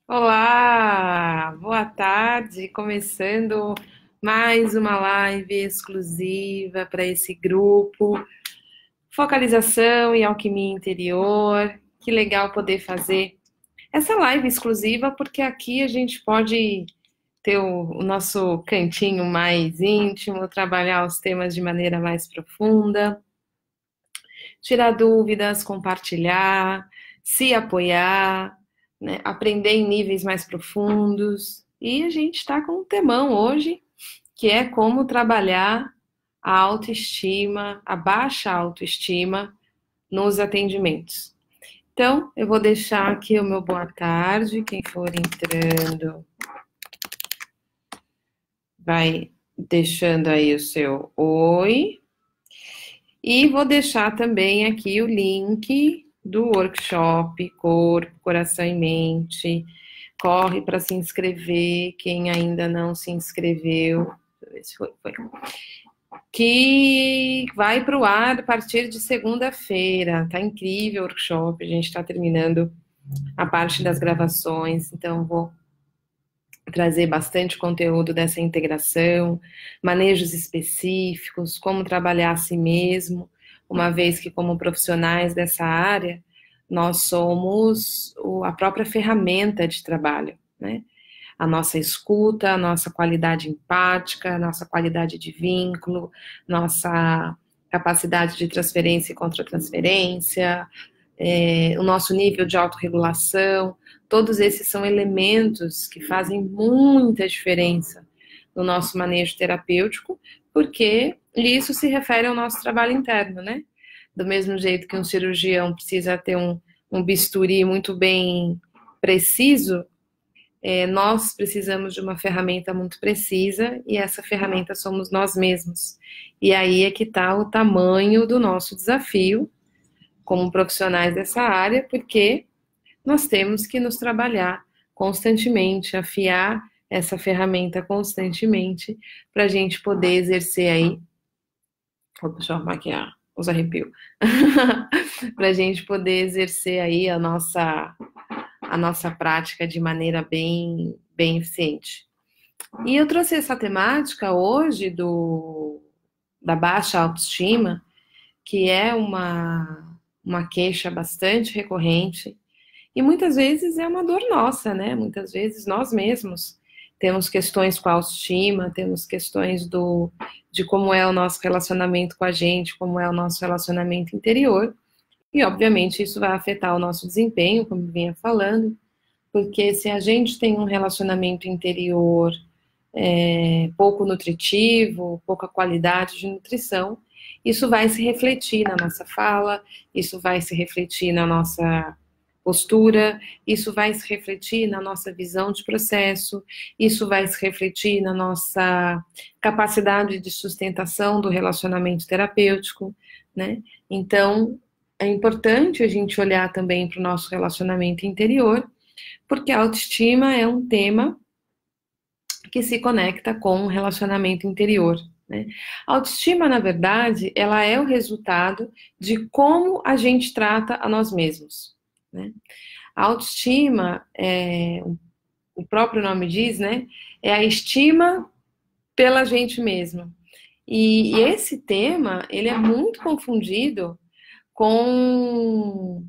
Olá, boa tarde, começando mais uma live exclusiva para esse grupo, Focalização e Alquimia Interior. Que legal poder fazer essa live exclusiva, porque aqui a gente pode ter o nosso cantinho mais íntimo, trabalhar os temas de maneira mais profunda, tirar dúvidas, compartilhar, se apoiar, né, aprender em níveis mais profundos. E a gente está com um temão hoje, que é como trabalhar a autoestima, a baixa autoestima nos atendimentos. Então, eu vou deixar aqui o meu boa tarde, quem for entrando vai deixando aí o seu oi. E vou deixar também aqui o link do workshop Corpo, Coração e Mente. Corre para se inscrever, quem ainda não se inscreveu. Deixa eu ver se foi. Que vai para o ar a partir de segunda-feira. Tá incrível o workshop, a gente está terminando a parte das gravações, então vou trazer bastante conteúdo dessa integração, manejos específicos, como trabalhar a si mesmo, uma vez que, como profissionais dessa área, nós somos a própria ferramenta de trabalho, né? A nossa escuta, a nossa qualidade empática, a nossa qualidade de vínculo, nossa capacidade de transferência e contra-transferência, o nosso nível de autorregulação, todos esses são elementos que fazem muita diferença no nosso manejo terapêutico, porque isso se refere ao nosso trabalho interno, né? Do mesmo jeito que um cirurgião precisa ter um bisturi muito bem preciso, nós precisamos de uma ferramenta muito precisa e essa ferramenta somos nós mesmos. E aí é que está o tamanho do nosso desafio como profissionais dessa área, porque nós temos que nos trabalhar constantemente, afiar essa ferramenta constantemente, para a gente poder exercer aí. Deixa eu arrumar aqui os arrepios. Para a gente poder exercer aí a nossa prática de maneira bem eficiente. E eu trouxe essa temática hoje da baixa autoestima, que é uma queixa bastante recorrente, e muitas vezes é uma dor nossa, né? Muitas vezes nós mesmos temos questões com a autoestima, temos questões de como é o nosso relacionamento com a gente, como é o nosso relacionamento interior, e obviamente isso vai afetar o nosso desempenho, como eu vinha falando, porque se a gente tem um relacionamento interior pouco nutritivo, pouca qualidade de nutrição, isso vai se refletir na nossa fala, isso vai se refletir na nossa postura, isso vai se refletir na nossa visão de processo, isso vai se refletir na nossa capacidade de sustentação do relacionamento terapêutico, né? Então, é importante a gente olhar também para o nosso relacionamento interior, porque a autoestima é um tema que se conecta com o relacionamento interior, né? A autoestima, na verdade, ela é o resultado de como a gente trata a nós mesmos, né? A autoestima, o próprio nome diz, né? É a estima pela gente mesma. E esse tema, ele é muito confundido com...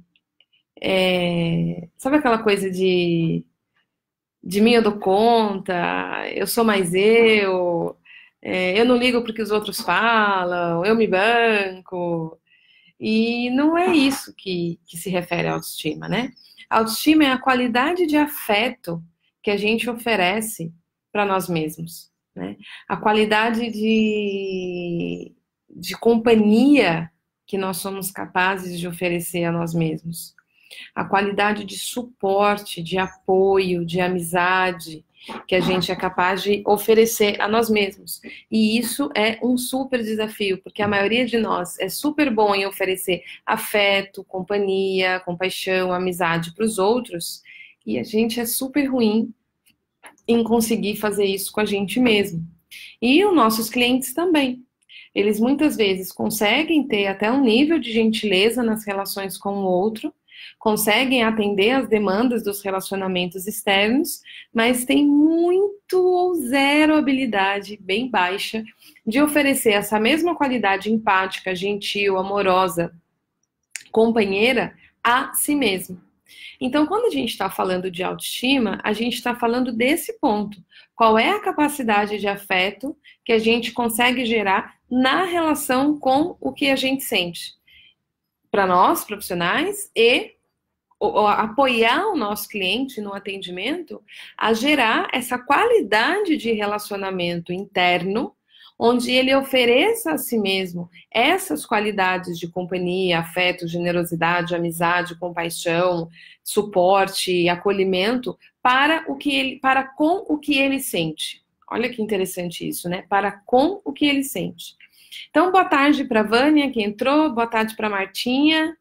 sabe aquela coisa de mim eu dou conta, eu sou mais eu não ligo porque os outros falam, eu me banco. E não é isso que se refere à autoestima, né? A autoestima é a qualidade de afeto que a gente oferece para nós mesmos, né? A qualidade de companhia que nós somos capazes de oferecer a nós mesmos. A qualidade de suporte, de apoio, de amizade que a gente é capaz de oferecer a nós mesmos. E isso é um super desafio, porque a maioria de nós é super bom em oferecer afeto, companhia, compaixão, amizade para os outros, e a gente é super ruim em conseguir fazer isso com a gente mesmo. E os nossos clientes também. Eles muitas vezes conseguem ter até um nível de gentileza nas relações com o outro, conseguem atender às demandas dos relacionamentos externos, mas têm muito ou zero habilidade, bem baixa, de oferecer essa mesma qualidade empática, gentil, amorosa, companheira a si mesmo. Então, quando a gente está falando de autoestima, a gente está falando desse ponto. Qual é a capacidade de afeto que a gente consegue gerar na relação com o que a gente sente? Para nós, profissionais, e apoiar o nosso cliente no atendimento a gerar essa qualidade de relacionamento interno, onde ele ofereça a si mesmo essas qualidades de companhia, afeto, generosidade, amizade, compaixão, suporte, acolhimento para com o que ele sente. Olha que interessante isso, né? Para com o que ele sente. Então, boa tarde para a Vânia, que entrou, boa tarde para a Martinha,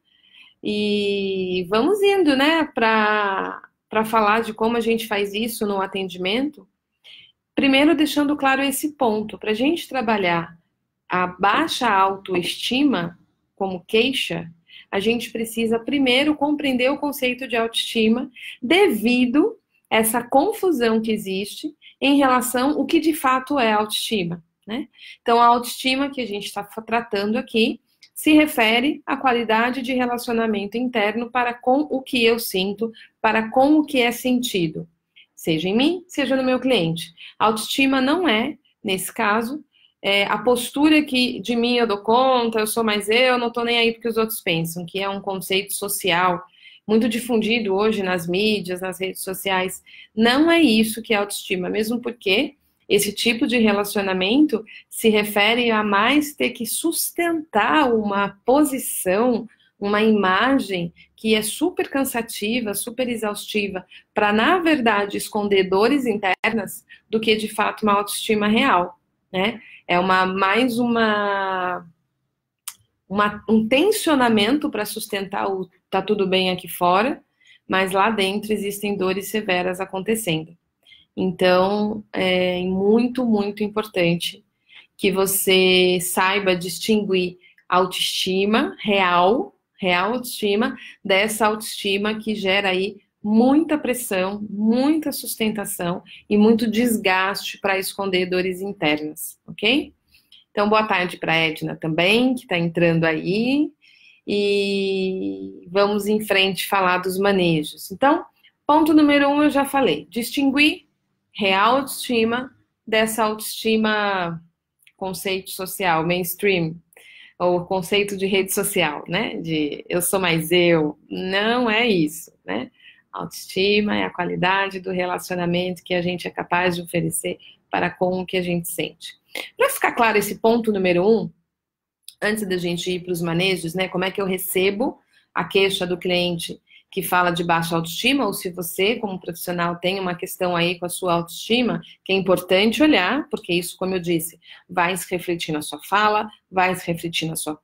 e vamos indo, né, para falar de como a gente faz isso no atendimento. Primeiro, deixando claro esse ponto, para a gente trabalhar a baixa autoestima como queixa, a gente precisa primeiro compreender o conceito de autoestima devido a essa confusão que existe em relação ao que de fato é autoestima, né? Então, a autoestima que a gente está tratando aqui se refere à qualidade de relacionamento interno para com o que eu sinto, para com o que é sentido. Seja em mim, seja no meu cliente. A autoestima não é, nesse caso, a postura que de mim eu dou conta, eu sou mais eu, não estou nem aí porque os outros pensam, que é um conceito social muito difundido hoje nas mídias, nas redes sociais. Não é isso que é autoestima, mesmo porque esse tipo de relacionamento se refere a mais ter que sustentar uma posição, uma imagem que é super cansativa, super exaustiva, para, na verdade, esconder dores internas do que, de fato, uma autoestima real, né? É um tensionamento para sustentar o tá tudo bem aqui fora, mas lá dentro existem dores severas acontecendo. Então, é muito, muito importante que você saiba distinguir autoestima real autoestima, dessa autoestima que gera aí muita pressão, muita sustentação e muito desgaste para esconder dores internas, ok? Então, boa tarde para a Edna também, que está entrando aí. E vamos em frente falar dos manejos. Então, ponto número 1 eu já falei. Distinguir real autoestima dessa autoestima conceito social, mainstream, ou conceito de rede social, né? De eu sou mais eu. Não é isso, né? Autoestima é a qualidade do relacionamento que a gente é capaz de oferecer para com o que a gente sente. Para ficar claro esse ponto número 1, antes da gente ir para os manejos, né? Como é que eu recebo a queixa do cliente que fala de baixa autoestima, ou se você, como profissional, tem uma questão aí com a sua autoestima, que é importante olhar, porque isso, como eu disse, vai se refletir na sua fala, vai se refletir na sua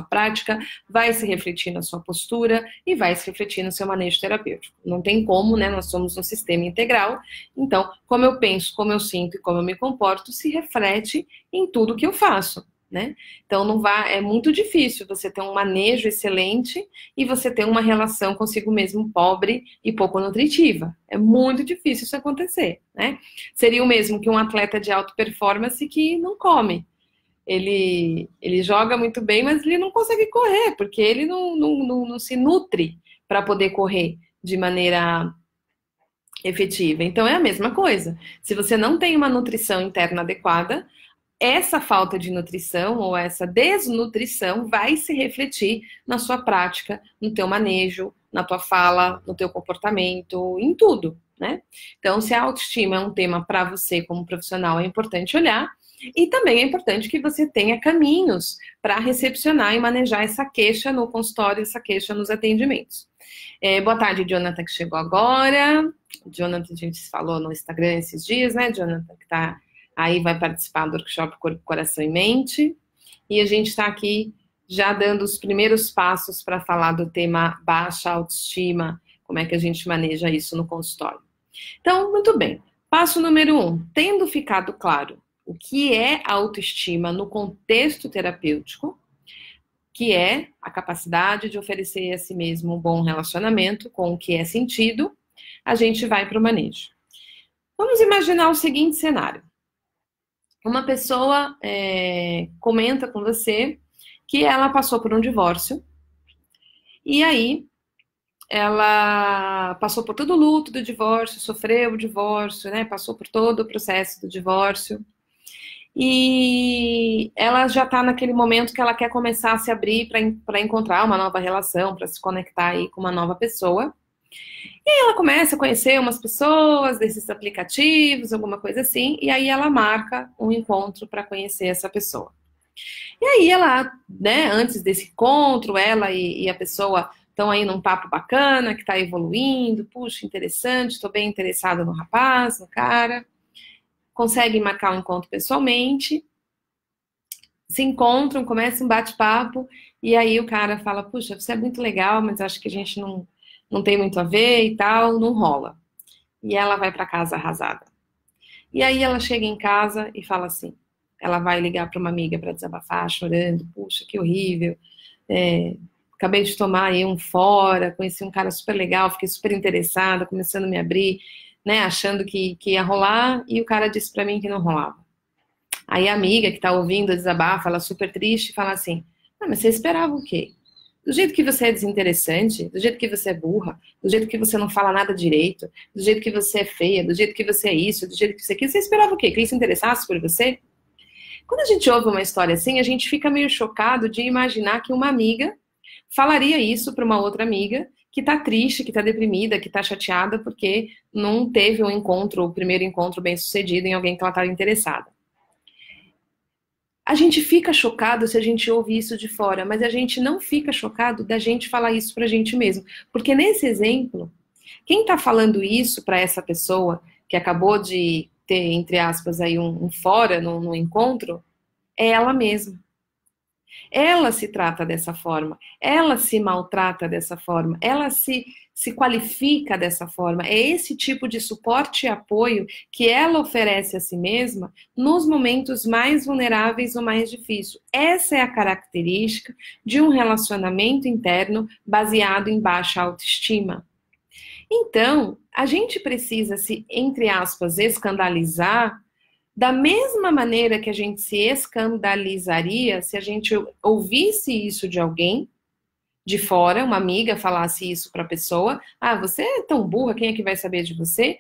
prática, vai se refletir na sua postura e vai se refletir no seu manejo terapêutico. Não tem como, né? Nós somos um sistema integral, então, como eu penso, como eu sinto e como eu me comporto, se reflete em tudo que eu faço. Né? Então é muito difícil você ter um manejo excelente e você ter uma relação consigo mesmo pobre e pouco nutritiva. É muito difícil isso acontecer, né? Seria o mesmo que um atleta de alta performance que não come. Ele joga muito bem, mas ele não consegue correr, porque ele não se nutre para poder correr de maneira efetiva. Então é a mesma coisa. Se você não tem uma nutrição interna adequada, essa falta de nutrição ou essa desnutrição vai se refletir na sua prática, no teu manejo, na tua fala, no teu comportamento, em tudo, né? Então, se a autoestima é um tema para você como profissional, é importante olhar. E também é importante que você tenha caminhos para recepcionar e manejar essa queixa no consultório, essa queixa nos atendimentos. Boa tarde, Jonathan, que chegou agora. Jonathan, a gente se falou no Instagram esses dias, né, Jonathan, que tá aí, vai participar do workshop Corpo, Coração e Mente. E a gente está aqui já dando os primeiros passos para falar do tema baixa autoestima, como é que a gente maneja isso no consultório. Então, muito bem. Passo número 1. Tendo ficado claro o que é autoestima no contexto terapêutico, que é a capacidade de oferecer a si mesmo um bom relacionamento com o que é sentido, a gente vai para o manejo. Vamos imaginar o seguinte cenário. Uma pessoa comenta com você que ela passou por um divórcio, e aí ela passou por todo o luto do divórcio, sofreu o divórcio, né? Passou por todo o processo do divórcio. E ela já está naquele momento que ela quer começar a se abrir para encontrar uma nova relação, para se conectar aí com uma nova pessoa. E aí ela começa a conhecer umas pessoas desses aplicativos, alguma coisa assim, e aí ela marca um encontro para conhecer essa pessoa. E aí ela, né, antes desse encontro, ela e a pessoa estão aí num papo bacana, que está evoluindo, puxa, interessante, estou bem interessada no rapaz, no cara. Conseguem marcar um encontro pessoalmente, se encontram, começa um bate-papo, e aí o cara fala, puxa, você é muito legal, mas acho que a gente não tem muito a ver e tal, não rola. E ela vai para casa arrasada. E aí ela chega em casa e fala assim, ela vai ligar para uma amiga para desabafar, chorando, puxa, que horrível, acabei de tomar aí um fora, conheci um cara super legal, fiquei super interessada, começando a me abrir, né, achando que ia rolar, e o cara disse pra mim que não rolava. Aí a amiga que tá ouvindo a desabafo, ela super triste, fala assim, mas você esperava o quê? Do jeito que você é desinteressante, do jeito que você é burra, do jeito que você não fala nada direito, do jeito que você é feia, do jeito que você é isso, do jeito que você quis, você esperava o quê? Que ele se interessasse por você? Quando a gente ouve uma história assim, a gente fica meio chocado de imaginar que uma amiga falaria isso para uma outra amiga que tá triste, que tá deprimida, que tá chateada porque não teve um encontro, o primeiro encontro bem sucedido em alguém que ela estava interessada. A gente fica chocado se a gente ouve isso de fora, mas a gente não fica chocado da gente falar isso pra gente mesmo. Porque nesse exemplo, quem tá falando isso para essa pessoa que acabou de ter, entre aspas, aí um fora no encontro, é ela mesma. Ela se trata dessa forma, ela se maltrata dessa forma, ela se qualifica dessa forma. É esse tipo de suporte e apoio que ela oferece a si mesma nos momentos mais vulneráveis ou mais difíceis. Essa é a característica de um relacionamento interno baseado em baixa autoestima. Então, a gente precisa se, entre aspas, escandalizar da mesma maneira que a gente se escandalizaria se a gente ouvisse isso de alguém de fora, uma amiga falasse isso para a pessoa, você é tão burra, quem é que vai saber de você?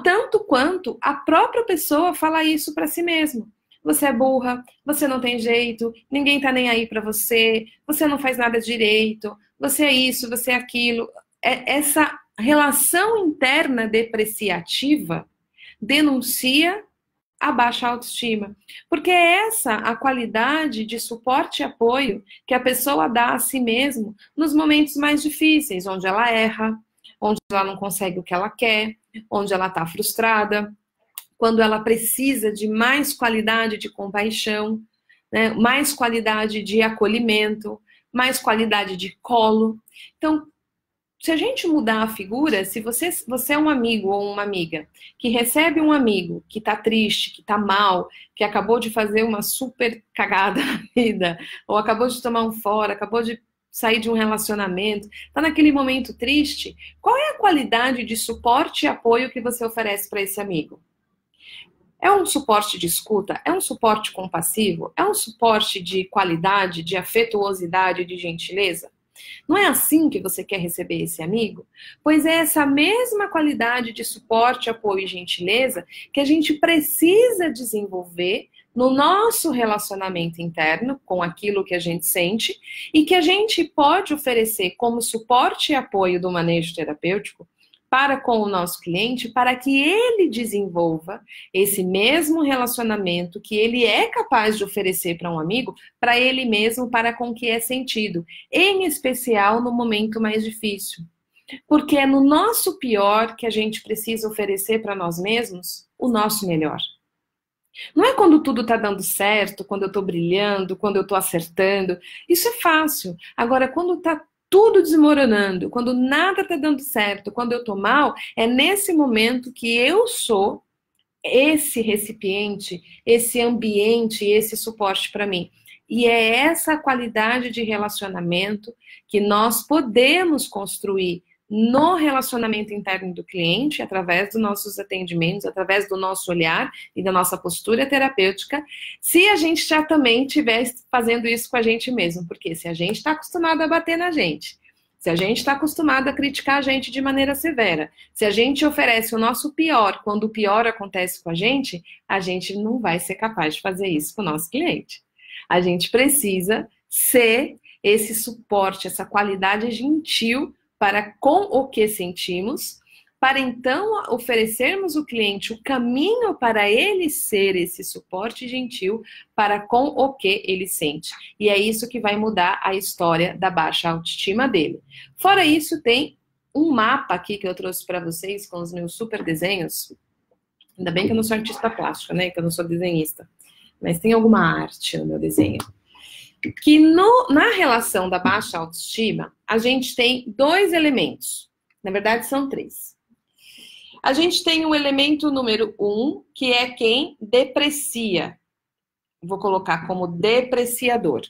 Tanto quanto a própria pessoa fala isso para si mesma. Você é burra, você não tem jeito, ninguém tá nem aí para você, você não faz nada direito, você é isso, você é aquilo. Essa relação interna depreciativa denuncia a baixa autoestima. Porque é essa a qualidade de suporte e apoio que a pessoa dá a si mesma nos momentos mais difíceis, onde ela erra, onde ela não consegue o que ela quer, onde ela está frustrada, quando ela precisa de mais qualidade de compaixão, né, mais qualidade de acolhimento, mais qualidade de colo. Então, se a gente mudar a figura, se você é um amigo ou uma amiga que recebe um amigo que tá triste, que tá mal, que acabou de fazer uma super cagada na vida, ou acabou de tomar um fora, acabou de sair de um relacionamento, tá naquele momento triste, qual é a qualidade de suporte e apoio que você oferece para esse amigo? É um suporte de escuta? É um suporte compassivo? É um suporte de qualidade, de afetuosidade, de gentileza? Não é assim que você quer receber esse amigo? Pois é essa mesma qualidade de suporte, apoio e gentileza que a gente precisa desenvolver no nosso relacionamento interno, com aquilo que a gente sente, e que a gente pode oferecer como suporte e apoio do manejo terapêutico para com o nosso cliente, para que ele desenvolva esse mesmo relacionamento que ele é capaz de oferecer para um amigo, para ele mesmo, para com que é sentido, em especial no momento mais difícil. Porque é no nosso pior que a gente precisa oferecer para nós mesmos o nosso melhor. Não é quando tudo está dando certo, quando eu estou brilhando, quando eu estou acertando. Isso é fácil. Agora, quando está tudo desmoronando, quando nada está dando certo, quando eu tô mal, é nesse momento que eu sou esse recipiente, esse ambiente, esse suporte para mim. E é essa qualidade de relacionamento que nós podemos construir no relacionamento interno do cliente, através dos nossos atendimentos, através do nosso olhar e da nossa postura terapêutica, se a gente já também estiver fazendo isso com a gente mesmo. Porque se a gente está acostumado a bater na gente, se a gente está acostumado a criticar a gente de maneira severa, se a gente oferece o nosso pior quando o pior acontece com a gente não vai ser capaz de fazer isso com o nosso cliente. A gente precisa ser esse suporte, essa qualidade gentil para com o que sentimos, para então oferecermos ao cliente o caminho para ele ser esse suporte gentil para com o que ele sente. E é isso que vai mudar a história da baixa autoestima dele. Fora isso, tem um mapa aqui que eu trouxe para vocês com os meus super desenhos. Ainda bem que eu não sou artista plástica, né? Que eu não sou desenhista. Mas tem alguma arte no meu desenho. Que na relação da baixa autoestima, a gente tem dois elementos. Na verdade, são três. A gente tem o elemento número 1, que é quem deprecia. Vou colocar como depreciador.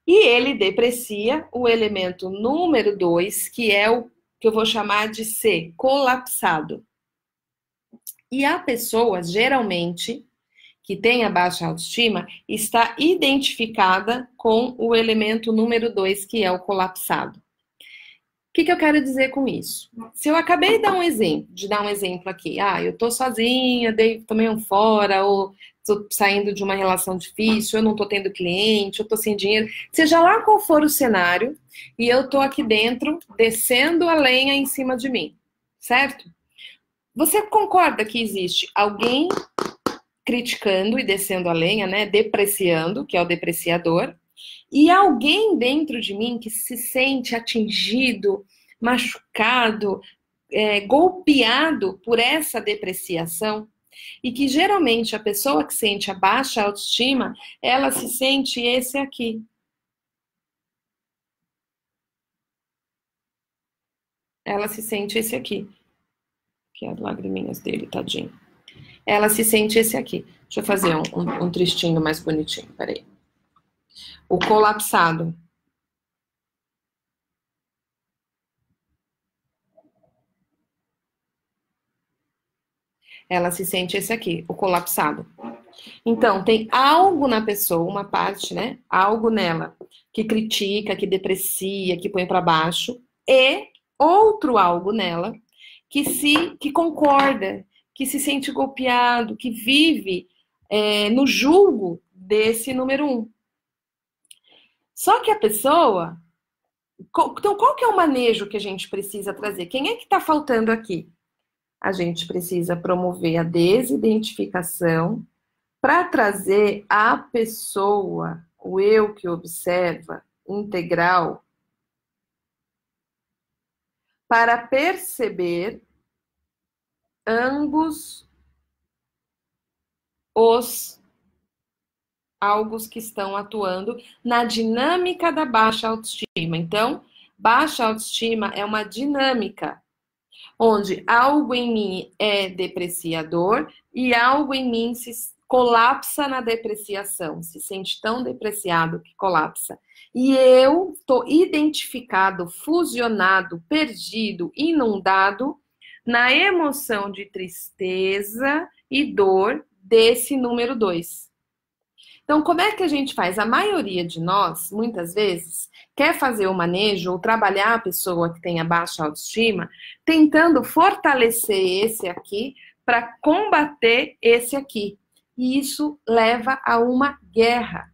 E ele deprecia o elemento número 2, que é o que eu vou chamar de ser colapsado. E a pessoa, geralmente, que tem a baixa autoestima, está identificada com o elemento número 2, que é o colapsado. O que eu quero dizer com isso? Se eu acabei de dar um exemplo aqui, eu tô sozinha, tomei um fora, ou tô saindo de uma relação difícil, eu não tô tendo cliente, eu tô sem dinheiro, seja lá qual for o cenário, e eu tô aqui dentro, descendo a lenha em cima de mim, certo? Você concorda que existe alguém criticando e descendo a lenha, né? Depreciando, que é o depreciador, e alguém dentro de mim que se sente atingido, machucado, golpeado por essa depreciação, e que geralmente a pessoa que sente a baixa autoestima, ela se sente esse aqui. Ela se sente esse aqui. Que é as lagriminhas dele, tadinho. Ela se sente esse aqui. Deixa eu fazer um tristinho mais bonitinho, peraí. O colapsado. Ela se sente esse aqui, o colapsado. Então, tem algo na pessoa, uma parte, né? Algo nela que critica, que deprecia, que põe para baixo, e outro algo nela que concorda, que se sente golpeado, que vive no julgo desse número 1. Só que a pessoa... Então, qual que é o manejo que a gente precisa trazer? Quem é que está faltando aqui? A gente precisa promover a desidentificação para trazer a pessoa, o eu que observa, integral, para perceber ambos os algos que estão atuando na dinâmica da baixa autoestima. Então, baixa autoestima é uma dinâmica onde algo em mim é depreciador e algo em mim se colapsa na depreciação, se sente tão depreciado que colapsa. E eu estou identificado, fusionado, perdido, inundado na emoção de tristeza e dor desse número 2. Então, como é que a gente faz? A maioria de nós, muitas vezes, quer fazer o manejo ou trabalhar a pessoa que tem a baixa autoestima, tentando fortalecer esse aqui para combater esse aqui. E isso leva a uma guerra.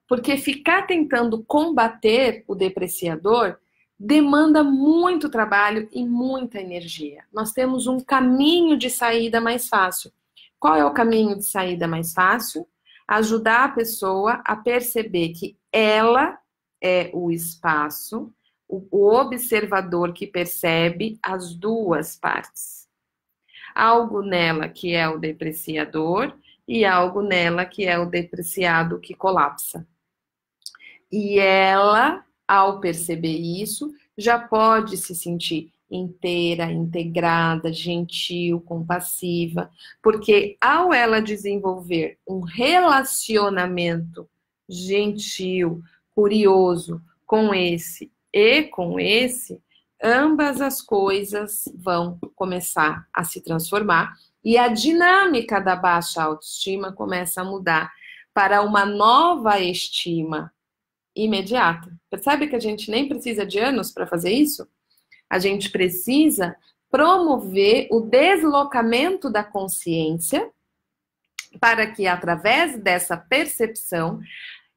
Porque ficar tentando combater o depreciador demanda muito trabalho e muita energia. Nós temos um caminho de saída mais fácil. Qual é o caminho de saída mais fácil? Ajudar a pessoa a perceber que ela é o espaço, o observador que percebe as duas partes. Algo nela que é o depreciador e algo nela que é o depreciado que colapsa. E ela, ao perceber isso, já pode se sentir inteira, integrada, gentil, compassiva, porque ao ela desenvolver um relacionamento gentil, curioso, com esse e com esse, ambas as coisas vão começar a se transformar e a dinâmica da baixa autoestima começa a mudar para uma nova estima imediata. Percebe que a gente nem precisa de anos para fazer isso? A gente precisa promover o deslocamento da consciência para que, através dessa percepção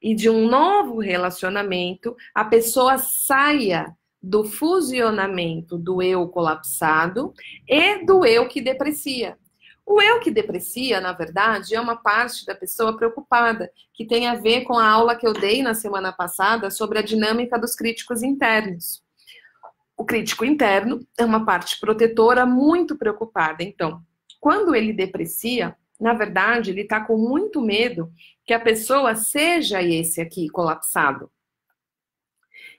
e de um novo relacionamento, a pessoa saia do fusionamento do eu colapsado e do eu que deprecia. O eu que deprecia, na verdade, é uma parte da pessoa preocupada, que tem a ver com a aula que eu dei na semana passada sobre a dinâmica dos críticos internos. O crítico interno é uma parte protetora muito preocupada. Então, quando ele deprecia, na verdade, ele está com muito medo que a pessoa seja esse aqui colapsado.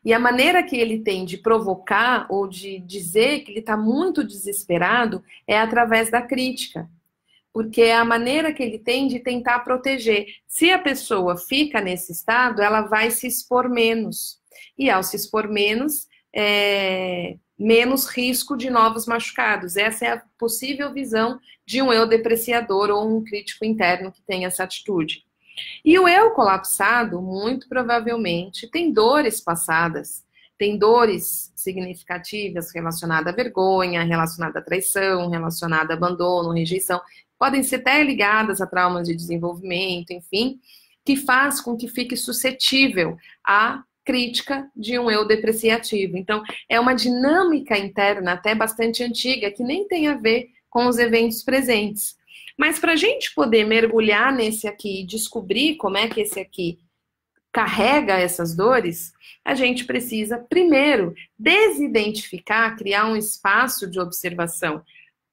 E a maneira que ele tem de provocar ou de dizer que ele está muito desesperado é através da crítica. Porque é a maneira que ele tem de tentar proteger. Se a pessoa fica nesse estado, ela vai se expor menos. E ao se expor menos, menos risco de novos machucados. Essa é a possível visão de um eu depreciador ou um crítico interno que tem essa atitude. E o eu colapsado, muito provavelmente, tem dores passadas, tem dores significativas relacionadas à vergonha, relacionadas à traição, relacionadas a abandono, rejeição, podem ser até ligadas a traumas de desenvolvimento, enfim, que faz com que fique suscetível à crítica de um eu depreciativo. Então, é uma dinâmica interna até bastante antiga, que nem tem a ver com os eventos presentes. Mas para a gente poder mergulhar nesse aqui e descobrir como é que esse aqui carrega essas dores, a gente precisa, primeiro, desidentificar, criar um espaço de observação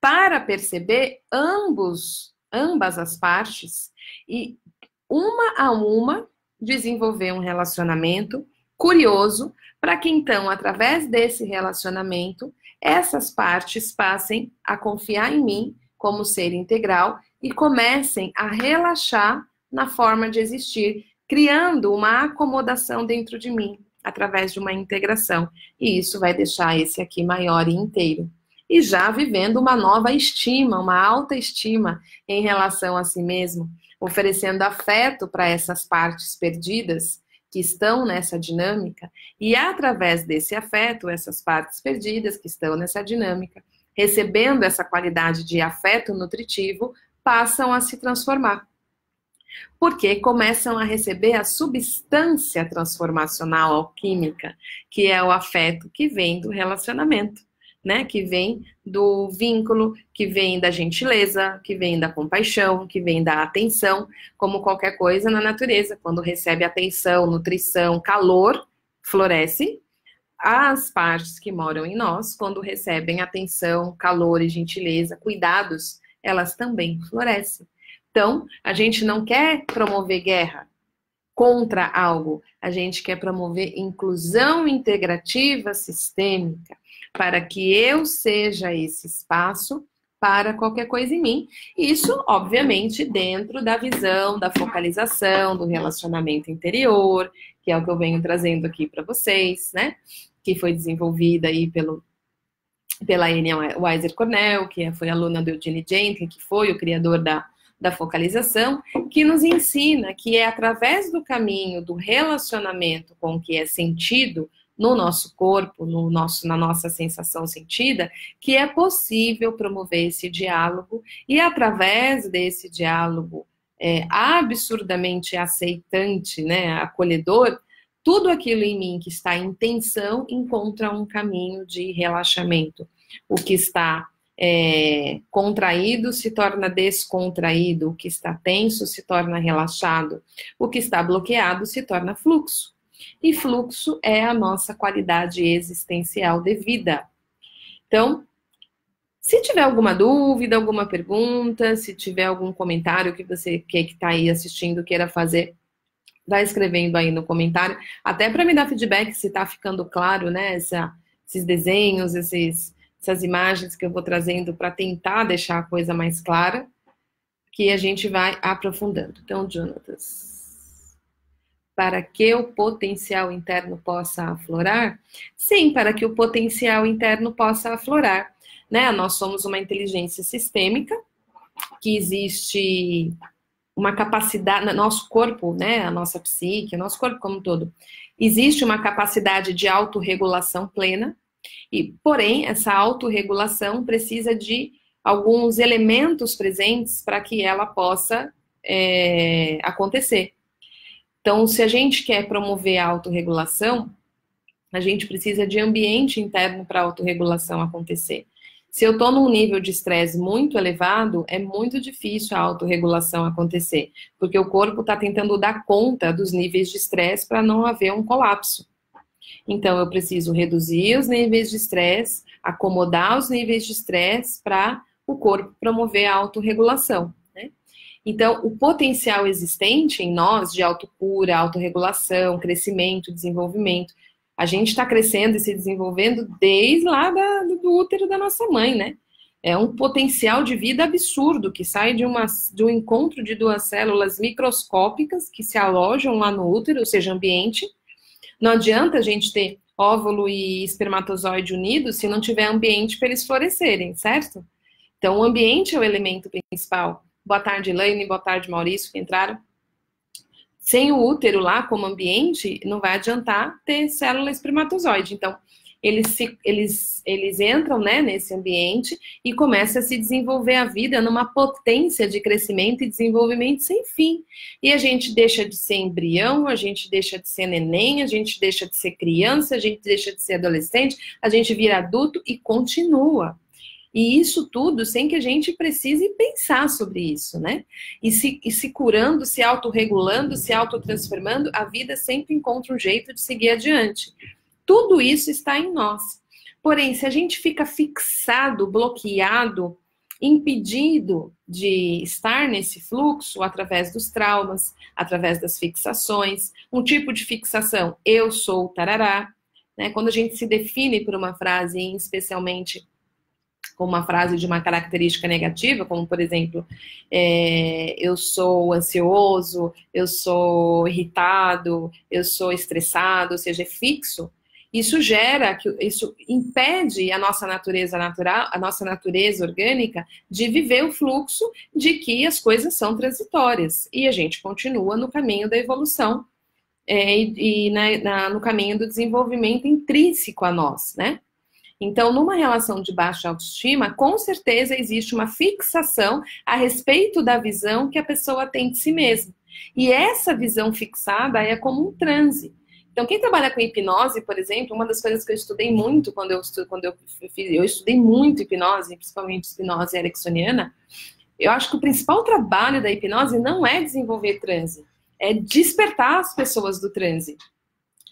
para perceber ambas as partes e, uma a uma, desenvolver um relacionamento curioso para que, então, através desse relacionamento, essas partes passem a confiar em mim como ser integral e comecem a relaxar na forma de existir, criando uma acomodação dentro de mim, através de uma integração. E isso vai deixar esse aqui maior e inteiro. E já vivendo uma nova estima, uma alta estima em relação a si mesmo, oferecendo afeto para essas partes perdidas que estão nessa dinâmica, e através desse afeto, essas partes perdidas que estão nessa dinâmica, recebendo essa qualidade de afeto nutritivo, passam a se transformar. Porque começam a receber a substância transformacional alquímica, que é o afeto que vem do relacionamento, né? Que vem do vínculo, que vem da gentileza, que vem da compaixão, que vem da atenção, como qualquer coisa na natureza. Quando recebe atenção, nutrição, calor, floresce. As partes que moram em nós, quando recebem atenção, calor e gentileza, cuidados, elas também florescem. Então, a gente não quer promover guerra contra algo, a gente quer promover inclusão integrativa sistêmica, para que eu seja esse espaço para qualquer coisa em mim. Isso, obviamente, dentro da visão, da focalização, do relacionamento interior, que é o que eu venho trazendo aqui para vocês, né? Que foi desenvolvida aí pela Enya Weiser Cornell, que foi aluna do Eugene Gentry, que foi o criador da focalização, que nos ensina que é através do caminho do relacionamento com o que é sentido no nosso corpo, na nossa sensação sentida, que é possível promover esse diálogo, e através desse diálogo absurdamente aceitante, né, acolhedor, tudo aquilo em mim que está em tensão encontra um caminho de relaxamento. O que está contraído se torna descontraído, o que está tenso se torna relaxado, o que está bloqueado se torna fluxo. E fluxo é a nossa qualidade existencial de vida. Então, se tiver alguma dúvida, alguma pergunta, se tiver algum comentário que você que está aí assistindo queira fazer, vai escrevendo aí no comentário, até para me dar feedback se está ficando claro, né, esses desenhos, essas imagens que eu vou trazendo para tentar deixar a coisa mais clara, que a gente vai aprofundando. Então, Jonatas, para que o potencial interno possa aflorar? Sim, para que o potencial interno possa aflorar, né? Nós somos uma inteligência sistêmica, que existe uma capacidade, nosso corpo, né, a nossa psique, o nosso corpo como um todo, existe uma capacidade de autorregulação plena, e, porém, essa autorregulação precisa de alguns elementos presentes para que ela possa acontecer. Então, se a gente quer promover a autorregulação, a gente precisa de ambiente interno para a autorregulação acontecer. Se eu estou num nível de estresse muito elevado, é muito difícil a autorregulação acontecer, porque o corpo está tentando dar conta dos níveis de estresse para não haver um colapso. Então, eu preciso reduzir os níveis de estresse, acomodar os níveis de estresse para o corpo promover a autorregulação, né? Então, o potencial existente em nós de autocura, autorregulação, crescimento, desenvolvimento, a gente está crescendo e se desenvolvendo desde lá do útero da nossa mãe, né? É um potencial de vida absurdo que sai de um encontro de duas células microscópicas que se alojam lá no útero, ou seja, ambiente. Não adianta a gente ter óvulo e espermatozoide unidos se não tiver ambiente para eles florescerem, certo? Então, o ambiente é o elemento principal. Boa tarde, Elaine. Boa tarde, Maurício, que entraram. Sem o útero lá como ambiente, não vai adiantar ter célula espermatozoide. Então, eles entram, né, nesse ambiente e começa a se desenvolver a vida numa potência de crescimento e desenvolvimento sem fim. E a gente deixa de ser embrião, a gente deixa de ser neném, a gente deixa de ser criança, a gente deixa de ser adolescente, a gente vira adulto e continua. E isso tudo sem que a gente precise pensar sobre isso, né? E se curando, se autorregulando, se autotransformando, a vida sempre encontra um jeito de seguir adiante. Tudo isso está em nós. Porém, se a gente fica fixado, bloqueado, impedido de estar nesse fluxo através dos traumas, através das fixações, um tipo de fixação, eu sou tarará, né? Quando a gente se define por uma frase, especialmente com uma frase de uma característica negativa, como, por exemplo, eu sou ansioso, eu sou irritado, eu sou estressado, ou seja, é fixo, isso impede a nossa natureza natural, a nossa natureza orgânica, de viver o fluxo de que as coisas são transitórias. E a gente continua no caminho da evolução no caminho do desenvolvimento intrínseco a nós, né? Então, numa relação de baixa autoestima, com certeza existe uma fixação a respeito da visão que a pessoa tem de si mesma. E essa visão fixada é como um transe. Então, quem trabalha com hipnose, por exemplo, uma das coisas que eu estudei muito eu estudei muito hipnose, principalmente hipnose ericksoniana, eu acho que o principal trabalho da hipnose não é desenvolver transe, é despertar as pessoas do transe.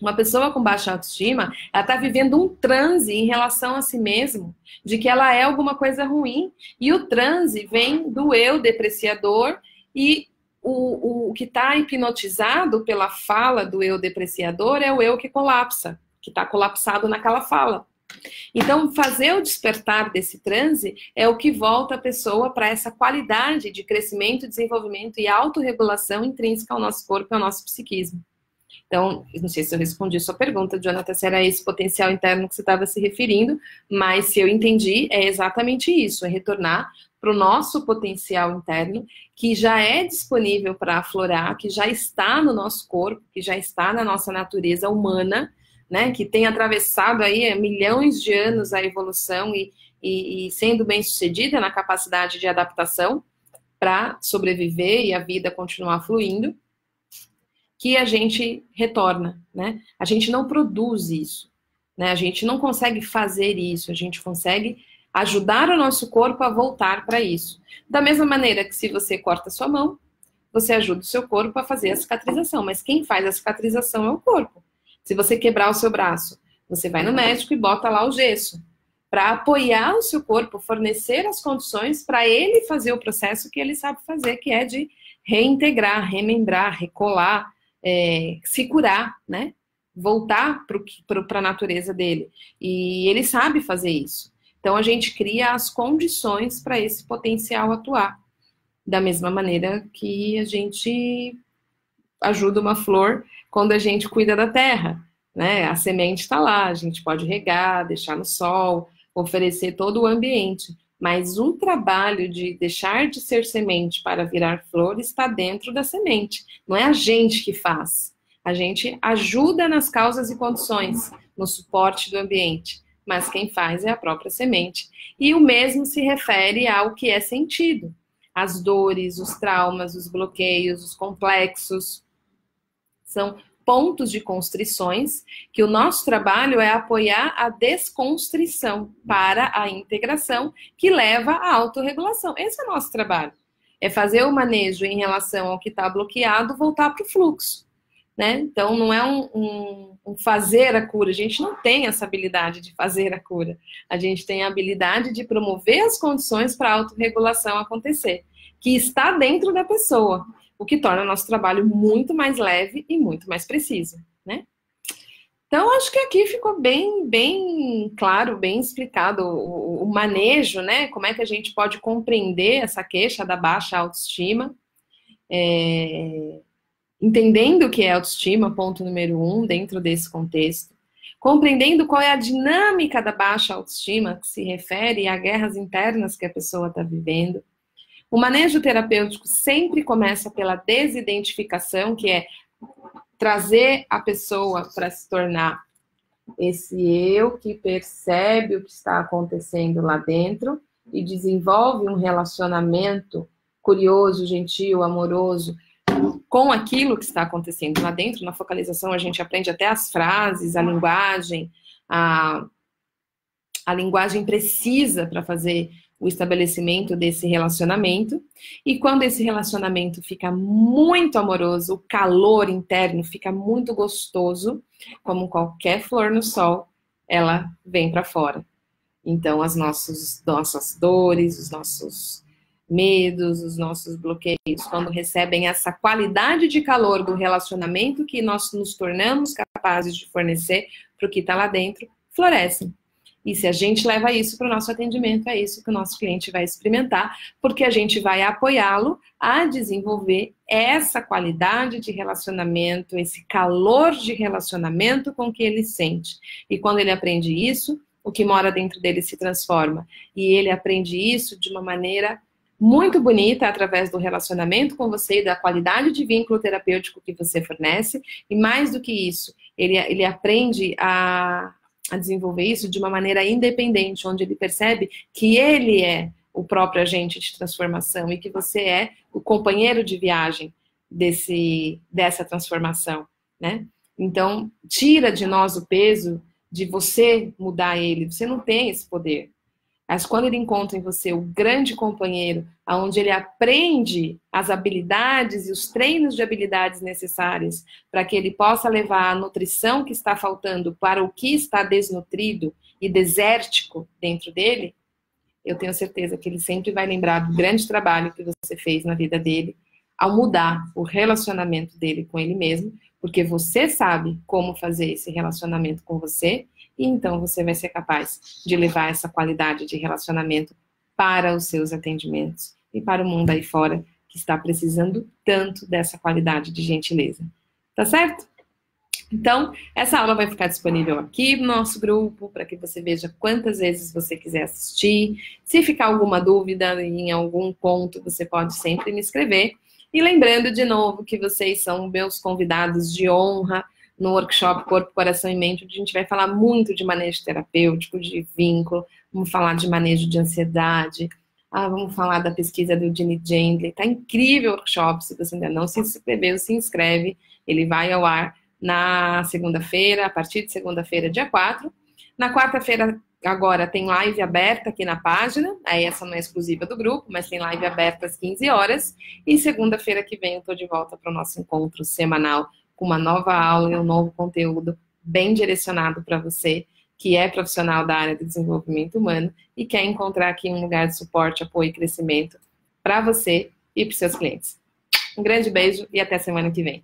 Uma pessoa com baixa autoestima, ela está vivendo um transe em relação a si mesmo, de que ela é alguma coisa ruim. E o transe vem do eu depreciador e o que está hipnotizado pela fala do eu depreciador é o eu que colapsa, que está colapsado naquela fala. Então, fazer o despertar desse transe é o que volta a pessoa para essa qualidade de crescimento, desenvolvimento e autorregulação intrínseca ao nosso corpo e ao nosso psiquismo. Então, não sei se eu respondi a sua pergunta, Jonathan, se era esse potencial interno que você estava se referindo, mas se eu entendi, é exatamente isso, é retornar para o nosso potencial interno, que já é disponível para aflorar, que já está no nosso corpo, que já está na nossa natureza humana, né, que tem atravessado aí milhões de anos a evolução e sendo bem sucedida na capacidade de adaptação para sobreviver e a vida continuar fluindo, que a gente retorna, né? A gente não produz isso, né? A gente não consegue fazer isso, a gente consegue ajudar o nosso corpo a voltar para isso. Da mesma maneira que se você corta a sua mão, você ajuda o seu corpo a fazer a cicatrização, mas quem faz a cicatrização é o corpo. Se você quebrar o seu braço, você vai no médico e bota lá o gesso, para apoiar o seu corpo, fornecer as condições para ele fazer o processo que ele sabe fazer, que é de reintegrar, remembrar, recolar, se curar, né? Voltar para a natureza dele. E ele sabe fazer isso. Então, a gente cria as condições para esse potencial atuar. Da mesma maneira que a gente ajuda uma flor quando a gente cuida da terra, né? A semente está lá, a gente pode regar, deixar no sol, oferecer todo o ambiente. Mas o trabalho de deixar de ser semente para virar flor está dentro da semente. Não é a gente que faz. A gente ajuda nas causas e condições, no suporte do ambiente. Mas quem faz é a própria semente. E o mesmo se refere ao que é sentido. As dores, os traumas, os bloqueios, os complexos. São pontos de constrições que o nosso trabalho é apoiar a desconstrição para a integração que leva à autorregulação. Esse é o nosso trabalho. É fazer o manejo em relação ao que está bloqueado, voltar para o fluxo. Né? Então, não é um fazer a cura. A gente não tem essa habilidade de fazer a cura. A gente tem a habilidade de promover as condições para a autorregulação acontecer, que está dentro da pessoa, o que torna o nosso trabalho muito mais leve e muito mais preciso, né? Então, acho que aqui ficou bem claro, bem explicado o manejo, né? Como é que a gente pode compreender essa queixa da baixa autoestima, entendendo o que é autoestima, ponto número 1, dentro desse contexto, compreendendo qual é a dinâmica da baixa autoestima, que se refere a guerras internas que a pessoa está vivendo. O manejo terapêutico sempre começa pela desidentificação, que é trazer a pessoa para se tornar esse eu que percebe o que está acontecendo lá dentro e desenvolve um relacionamento curioso, gentil, amoroso com aquilo que está acontecendo lá dentro. Na focalização a gente aprende até as frases, a linguagem precisa para fazer o estabelecimento desse relacionamento. E quando esse relacionamento fica muito amoroso, o calor interno fica muito gostoso, como qualquer flor no sol, ela vem para fora. Então, as nossas dores, os nossos medos, os nossos bloqueios, quando recebem essa qualidade de calor do relacionamento que nós nos tornamos capazes de fornecer para o que está lá dentro, florescem. E se a gente leva isso para o nosso atendimento, é isso que o nosso cliente vai experimentar, porque a gente vai apoiá-lo a desenvolver essa qualidade de relacionamento, esse calor de relacionamento com que ele sente. E quando ele aprende isso, o que mora dentro dele se transforma. E ele aprende isso de uma maneira muito bonita, através do relacionamento com você e da qualidade de vínculo terapêutico que você fornece. E mais do que isso, ele aprende a desenvolver isso de uma maneira independente, onde ele percebe que ele é o próprio agente de transformação e que você é o companheiro de viagem dessa transformação, né? Então, tira de nós o peso de você mudar ele. Você não tem esse poder. Mas quando ele encontra em você o grande companheiro, onde ele aprende as habilidades e os treinos de habilidades necessárias para que ele possa levar a nutrição que está faltando para o que está desnutrido e desértico dentro dele, eu tenho certeza que ele sempre vai lembrar do grande trabalho que você fez na vida dele ao mudar o relacionamento dele com ele mesmo, porque você sabe como fazer esse relacionamento com você, e então você vai ser capaz de levar essa qualidade de relacionamento para os seus atendimentos e para o mundo aí fora que está precisando tanto dessa qualidade de gentileza. Tá certo? Então, essa aula vai ficar disponível aqui no nosso grupo, para que você veja quantas vezes você quiser assistir. Se ficar alguma dúvida em algum ponto, você pode sempre me escrever. E lembrando de novo que vocês são meus convidados de honra no workshop Corpo, Coração e Mente, onde a gente vai falar muito de manejo terapêutico, de vínculo, vamos falar de manejo de ansiedade, vamos falar da pesquisa do Eugene Gently. Tá incrível o workshop, se você ainda não se inscreveu, se inscreve, ele vai ao ar na segunda-feira, a partir de segunda-feira, dia 4. Na quarta-feira, agora, tem live aberta aqui na página, aí essa não é exclusiva do grupo, mas tem live aberta às 15 horas, e segunda-feira que vem eu tô de volta para o nosso encontro semanal, com uma nova aula e um novo conteúdo bem direcionado para você, que é profissional da área do desenvolvimento humano e quer encontrar aqui um lugar de suporte, apoio e crescimento para você e para os seus clientes. Um grande beijo e até semana que vem.